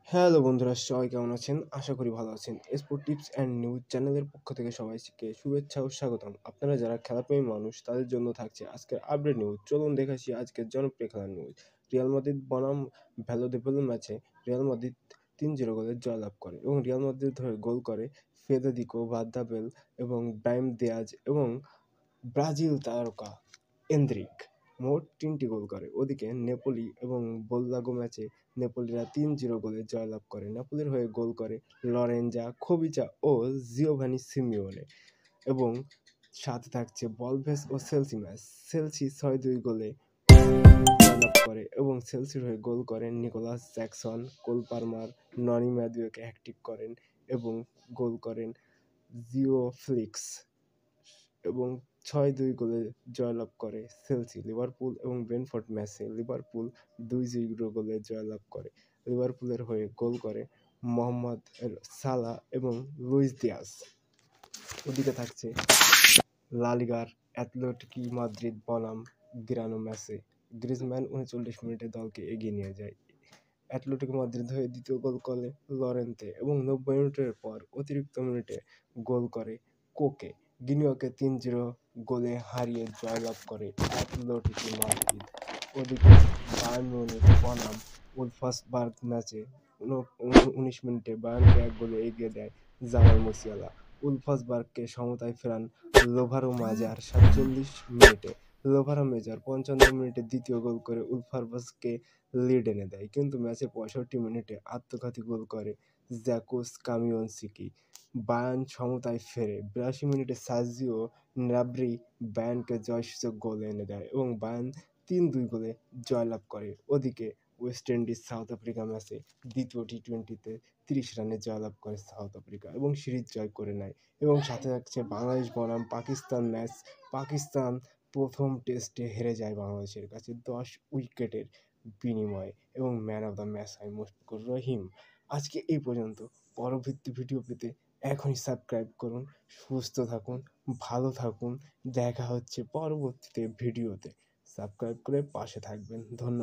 Hello বন্ধুরা, সবাই কেমন আছেন? আশা করি ভালো আছেন। স্পোর্ট টিপস অ্যান্ড নিউজ চ্যানেলের পক্ষ থেকে সবাইকে শুভেচ্ছা ও স্বাগতম। আপনারা যারা খেলাপ্রেমী মানুষ তাদের জন্য থাকছে আজকের আপডেট নিউজ। চলুন দেখাচ্ছি আজকের জনপ্রিয় খেলার নিউজ। রিয়াল মাদ্রিদ বনাম ভ্যালোদেবেল ম্যাচে রিয়াল মাদ্রিদ 3-0 গোলে জয়লাভ করে এবং রিয়াল মাদ্রিদ হয়ে গোল করে ফেদেরিকো ভালদাবেল এবং ব্রাহিম দিয়াজ এবং ব্রাজিল তারকা এন্দ্রিক মোট ৩টি গোল করে। ওদিকে নেপোলি এবং বোল্লাগো ম্যাচে নেপোলিরা ৩-০ গোলে জয়লাভ করে। নেপোলির হয়ে গোল করে লরেঞ্জা, খোবিচা ও জিওভানি সিমিওনে এবং সাথে থাকছে বলভেস ও সেলসি ম্যাচ। সেলসি ৬-২ গোলে জয়লাভ করে এবং সেলসির হয়ে গোল করেন নিকোলাস জ্যাকসন, কোল পালমার, ননি ম্যাদুয়েকে হ্যাটট্রিক করেন এবং গোল করেন জিও ফেলিক্স এবং ৬-২ গোলে জয়লাভ করে সেলসি। লিভারপুল এবং ব্রেন্টফোর্ড ম্যাচে লিভারপুল ২-০ গোলে জয়লাভ করে। লিভারপুলের হয়ে গোল করে মোহাম্মদ সালাহ এবং লুইস দিয়াজ। ওদিকে থাকছে লা লিগার অ্যাটলেটিকো মাদ্রিদ বনাম গ্রানো ম্যাচে গ্রিজমান ৩৯ মিনিটে দলকে এগিয়ে নিয়ে যায়। অ্যাটলেটিকো মাদ্রিদ হয়ে দ্বিতীয় গোল করে লরেন্তে এবং ৯০ মিনিটের পর অতিরিক্ত মিনিটে গোল করে কোকে। গিনিওকে ৩-০ গোলে হারিয়ে জয়লাভ করে অ্যাটলেটিকো মাদ্রিদ। ওদিকে বায়ার্ন মিউনিখ বনাম উলফসবার্গ ম্যাচে ১৯ মিনিটে বায়ার্নকে ১ গোলে এগিয়ে দেয় জামাল মুসিয়ালা। উলফসবার্গকে সমতায় ফেরান লোভারো মাজার ৪৭ মিনিটে। লোভারো মেজর ৫৫ মিনিটে দ্বিতীয় গোল করে উলফসবার্গকে লিড এনে দেয়, কিন্তু ম্যাচের ৬৫ মিনিটে আত্মঘাতী গোল করে জ্যাকুস কামিয়নস্কি। বায়ার্ন সমতায় ফেরে। ৮২ মিনিটে সার্জিও gnabry বায়ার্নকে জয়সূচক গোল এনে দেয় এবং বায়ার্ন ৩-২ গোলে জয়লাভ করে। ওদিকে ওয়েস্ট ইন্ডিজ সাউথ আফ্রিকা ম্যাচে দ্বিতীয় টি-টোয়েন্টিতে ৩০ রানে জয়লাভ করে সাউথ আফ্রিকা এবং সিরিজ জয় করে নেয় এবং সাথে থাকছে বাংলাদেশ বনাম পাকিস্তান ম্যাচ। পাকিস্তান প্রথম টেস্টে হেরে যায় বাংলাদেশের কাছে ১০ উইকেটের বিনিময়ে এবং ম্যান অফ দ্য ম্যাচ হয় মুশফিকুর রহিম। আজকে এই পর্যন্ত। পরবর্তী ভিডিও পেতে এখনই সাবস্ক্রাইব করুন। সুস্থ থাকুন, ভালো থাকুন। দেখা হচ্ছে পরবর্তীতে ভিডিওতে। সাবস্ক্রাইব করে পাশে থাকবেন। ধন্যবাদ।